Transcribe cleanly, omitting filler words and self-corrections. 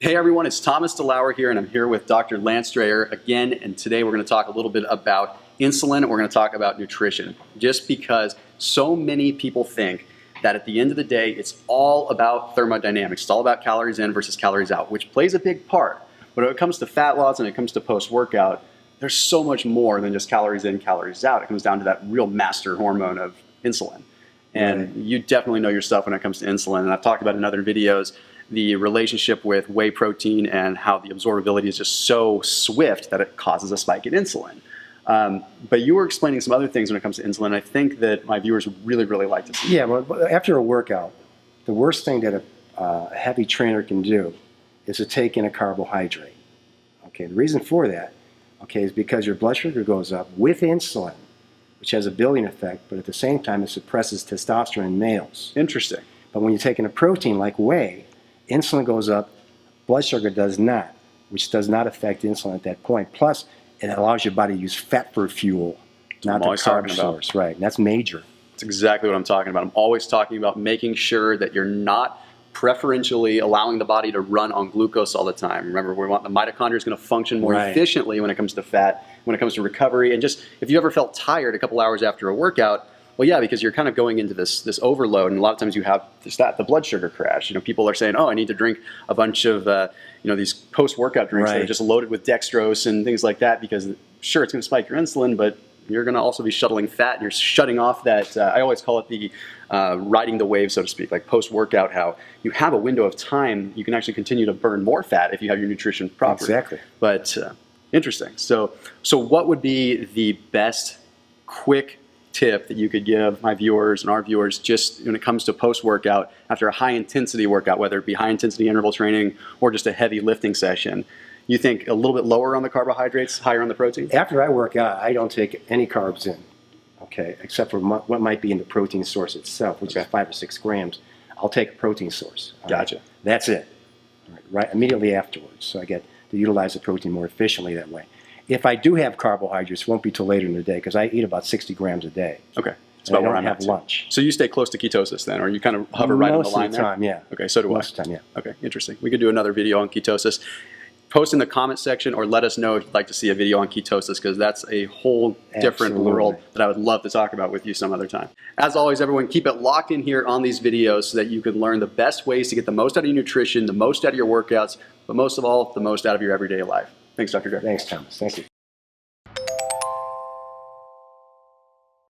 Hey everyone, it's Thomas DeLauer here, and I'm here with Dr. Lance Dreher again, and today we're going to talk a little bit about insulin, and we're going to talk about nutrition, just because so many people think that at the end of the day, it's all about thermodynamics. It's all about calories in versus calories out, which plays a big part. But when it comes to fat loss and it comes to post-workout, there's so much more than just calories in, calories out. It comes down to that real master hormone of insulin. And you definitely know your stuff when it comes to insulin, and I've talked about in other videos the relationship with whey protein and how the absorbability is just so swift that it causes a spike in insulin. But you were explaining some other things when it comes to insulin. I think that my viewers would really, really like to see. Yeah, well, after a workout, the worst thing that a heavy trainer can do is to take in a carbohydrate. Okay, the reason for that, okay, is because your blood sugar goes up with insulin, which has a building effect, but at the same time it suppresses testosterone in males. Interesting. But when you're taking a protein like whey, insulin goes up, blood sugar does not, which does not affect insulin at that point. Plus, it allows your body to use fat for fuel, not the carb source. Right, and that's major. That's exactly what I'm talking about. I'm always talking about making sure that you're not preferentially allowing the body to run on glucose all the time. Remember, we want the mitochondria is going to function more efficiently when it comes to fat, when it comes to recovery. And just, if you ever felt tired a couple hours after a workout, well, yeah, because you're kind of going into this overload, and a lot of times you have the blood sugar crash. You know, people are saying, "Oh, I need to drink a bunch of these post-workout drinks that are just loaded with dextrose and things like that," because sure, it's going to spike your insulin, but you're going to also be shuttling fat, and you're shutting off that. I always call it the riding the wave, so to speak, like post-workout. How you have a window of time, you can actually continue to burn more fat if you have your nutrition proper. Exactly. But interesting. So what would be the best quick tip that you could give my viewers and our viewers just when it comes to post-workout after a high-intensity workout, whether it be high-intensity interval training or just a heavy lifting session? You think a little bit lower on the carbohydrates, higher on the protein? After I work out, I don't take any carbs in, okay, except for what might be in the protein source itself, which is 5 or 6 grams. I'll take a protein source. Gotcha. Right? That's it. Right immediately afterwards, so I get to utilize the protein more efficiently that way. If I do have carbohydrates, it won't be till later in the day because I eat about 60 grams a day. Okay. That's about where I'm at. Lunch. So you stay close to ketosis then, or you kind of hover right on the line there? Most of the time, yeah. Okay, so do I. Most of the time, yeah. Okay, interesting. We could do another video on ketosis. Post in the comment section or let us know if you'd like to see a video on ketosis, because that's a whole different world that I would love to talk about with you some other time. As always, everyone, keep it locked in here on these videos so that you can learn the best ways to get the most out of your nutrition, the most out of your workouts, but most of all, the most out of your everyday life. Thanks, Dr. Dreher. Thanks, Thomas. Thank you.